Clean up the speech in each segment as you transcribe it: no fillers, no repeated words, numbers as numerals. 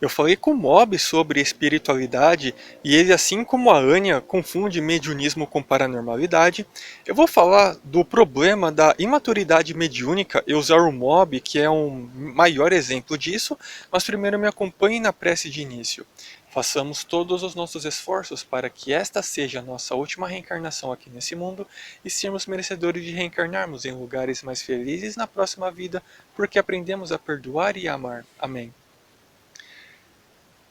Eu falei com o Mob sobre espiritualidade e ele, assim como a Anya, confunde mediunismo com paranormalidade. Eu vou falar do problema da imaturidade mediúnica e usar o Mob, que é um maior exemplo disso, mas primeiro me acompanhe na prece de início. Façamos todos os nossos esforços para que esta seja a nossa última reencarnação aqui nesse mundo e sermos merecedores de reencarnarmos em lugares mais felizes na próxima vida, porque aprendemos a perdoar e a amar. Amém.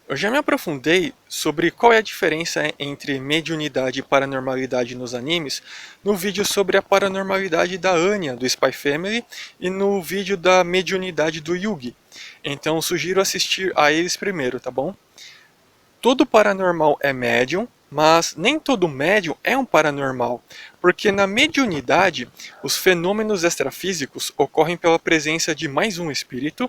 Eu já me aprofundei sobre qual é a diferença entre mediunidade e paranormalidade nos animes no vídeo sobre a paranormalidade da Anya, do Spy Family, e no vídeo da mediunidade do Yugi. Então sugiro assistir a eles primeiro, tá bom? Todo paranormal é médium, mas nem todo médium é um paranormal, porque na mediunidade os fenômenos extrafísicos ocorrem pela presença de mais um espírito,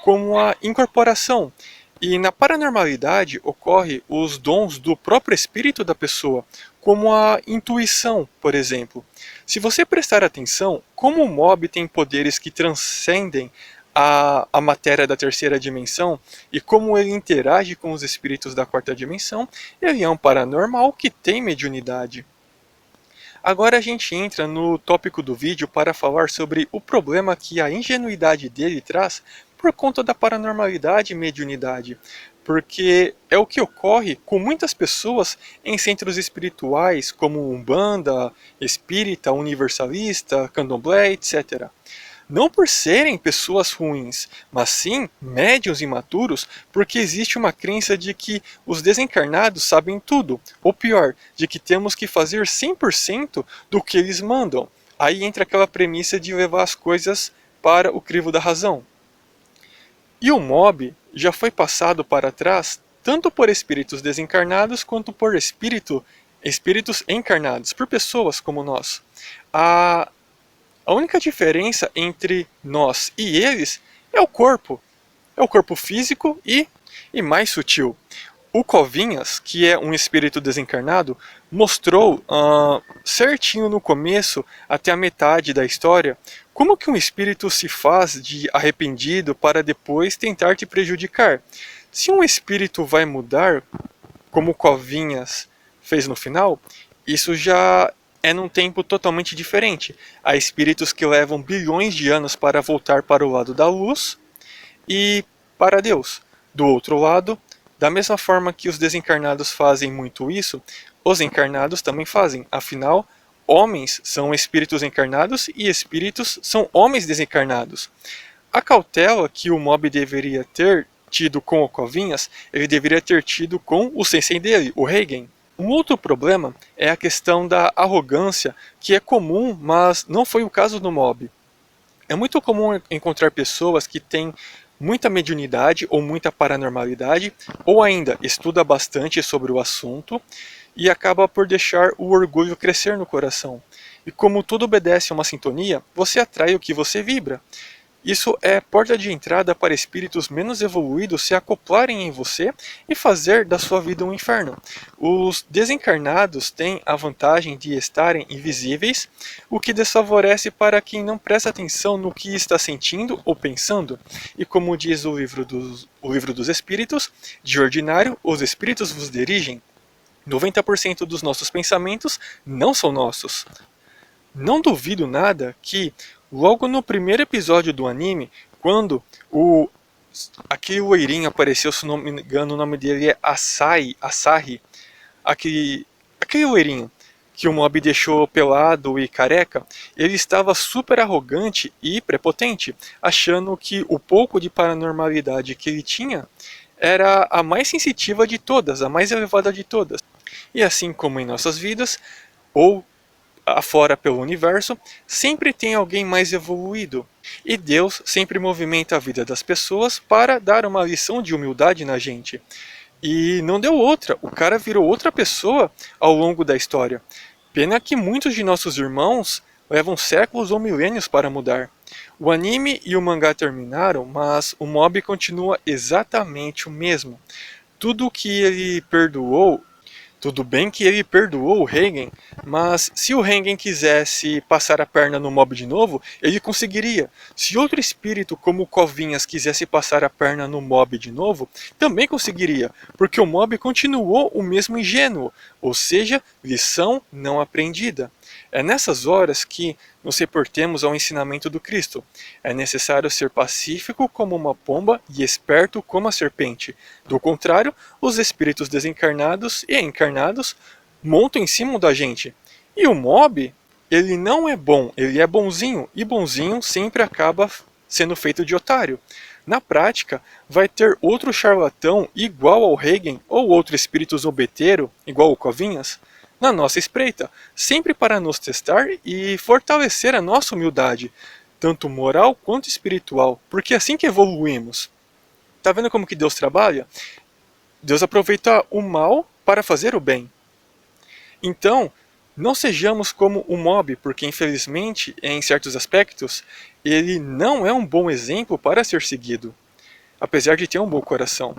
como a incorporação, e na paranormalidade ocorre os dons do próprio espírito da pessoa, como a intuição, por exemplo. Se você prestar atenção, como o Mob tem poderes que transcendem a matéria da terceira dimensão e como ele interage com os espíritos da quarta dimensão, ele é um paranormal que tem mediunidade. Agora a gente entra no tópico do vídeo para falar sobre o problema que a ingenuidade dele traz por conta da paranormalidade e mediunidade, porque é o que ocorre com muitas pessoas em centros espirituais como Umbanda, Espírita, Universalista, Candomblé, etc. Não por serem pessoas ruins, mas sim médiuns imaturos, porque existe uma crença de que os desencarnados sabem tudo, ou pior, de que temos que fazer 100% do que eles mandam. Aí entra aquela premissa de levar as coisas para o crivo da razão. E o Mob já foi passado para trás tanto por espíritos desencarnados quanto por espíritos encarnados, por pessoas como nós. A única diferença entre nós e eles é o corpo. É o corpo físico e mais sutil. O Covinhas, que é um espírito desencarnado, mostrou certinho no começo, até a metade da história, como que um espírito se faz de arrependido para depois tentar te prejudicar. Se um espírito vai mudar, como o Covinhas fez no final, isso já é num tempo totalmente diferente. Há espíritos que levam bilhões de anos para voltar para o lado da luz e para Deus. Do outro lado, da mesma forma que os desencarnados fazem muito isso, os encarnados também fazem. Afinal, homens são espíritos encarnados e espíritos são homens desencarnados. A cautela que o Mob deveria ter tido com o Covinhas, ele deveria ter tido com o sensei dele, o Reigen. Um outro problema é a questão da arrogância, que é comum, mas não foi o caso do Mob. É muito comum encontrar pessoas que têm muita mediunidade ou muita paranormalidade, ou ainda estuda bastante sobre o assunto e acaba por deixar o orgulho crescer no coração. E como tudo obedece a uma sintonia, você atrai o que você vibra. Isso é porta de entrada para espíritos menos evoluídos se acoplarem em você e fazer da sua vida um inferno. Os desencarnados têm a vantagem de estarem invisíveis, o que desfavorece para quem não presta atenção no que está sentindo ou pensando. E como diz o livro dos Espíritos, de ordinário, os espíritos vos dirigem. 90% dos nossos pensamentos não são nossos. Não duvido nada que, logo no primeiro episódio do anime, quando aquele loirinho apareceu, se não me engano o nome dele é Asahi, aquele loirinho que o Mob deixou pelado e careca, ele estava super arrogante e prepotente, achando que o pouco de paranormalidade que ele tinha era a mais sensitiva de todas, a mais elevada de todas. E assim como em nossas vidas, ou afora pelo universo, sempre tem alguém mais evoluído. E Deus sempre movimenta a vida das pessoas para dar uma lição de humildade na gente. E não deu outra, o cara virou outra pessoa ao longo da história. Pena que muitos de nossos irmãos levam séculos ou milênios para mudar. O anime e o mangá terminaram, mas o Mob continua exatamente o mesmo. Tudo que ele perdoou Tudo bem que ele perdoou o Reigen, mas se o Reigen quisesse passar a perna no mob de novo, ele conseguiria. Se outro espírito como o Covinhas quisesse passar a perna no mob de novo, também conseguiria, porque o mob continuou o mesmo ingênuo, ou seja, lição não aprendida. É nessas horas que nos reportemos ao ensinamento do Cristo. É necessário ser pacífico como uma pomba e esperto como a serpente. Do contrário, os espíritos desencarnados e encarnados montam em cima da gente. E o mob, ele não é bom, ele é bonzinho, e bonzinho sempre acaba sendo feito de otário. Na prática, vai ter outro charlatão igual ao Reigen ou outro espírito zombeteiro, igual o Covinhas, na nossa espreita, sempre para nos testar e fortalecer a nossa humildade, tanto moral quanto espiritual, porque é assim que evoluímos. Tá vendo como que Deus trabalha? Deus aproveita o mal para fazer o bem. Então, não sejamos como o mob, porque infelizmente, em certos aspectos, ele não é um bom exemplo para ser seguido, apesar de ter um bom coração.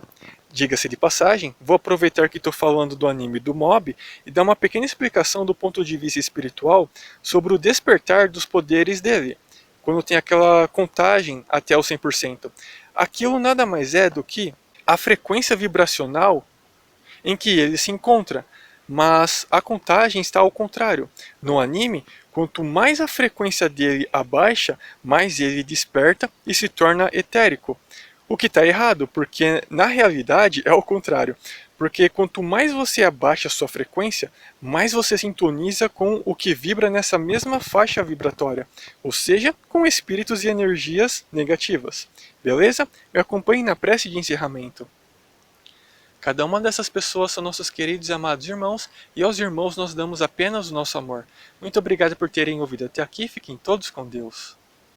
Diga-se de passagem, vou aproveitar que estou falando do anime do Mob e dar uma pequena explicação do ponto de vista espiritual sobre o despertar dos poderes dele, quando tem aquela contagem até o 100%. Aquilo nada mais é do que a frequência vibracional em que ele se encontra, mas a contagem está ao contrário. No anime, quanto mais a frequência dele abaixa, mais ele desperta e se torna etérico. O que está errado, porque na realidade é o contrário. Porque quanto mais você abaixa a sua frequência, mais você sintoniza com o que vibra nessa mesma faixa vibratória, ou seja, com espíritos e energias negativas. Beleza? Me acompanhe na prece de encerramento. Cada uma dessas pessoas são nossos queridos e amados irmãos, e aos irmãos nós damos apenas o nosso amor. Muito obrigado por terem ouvido até aqui, fiquem todos com Deus.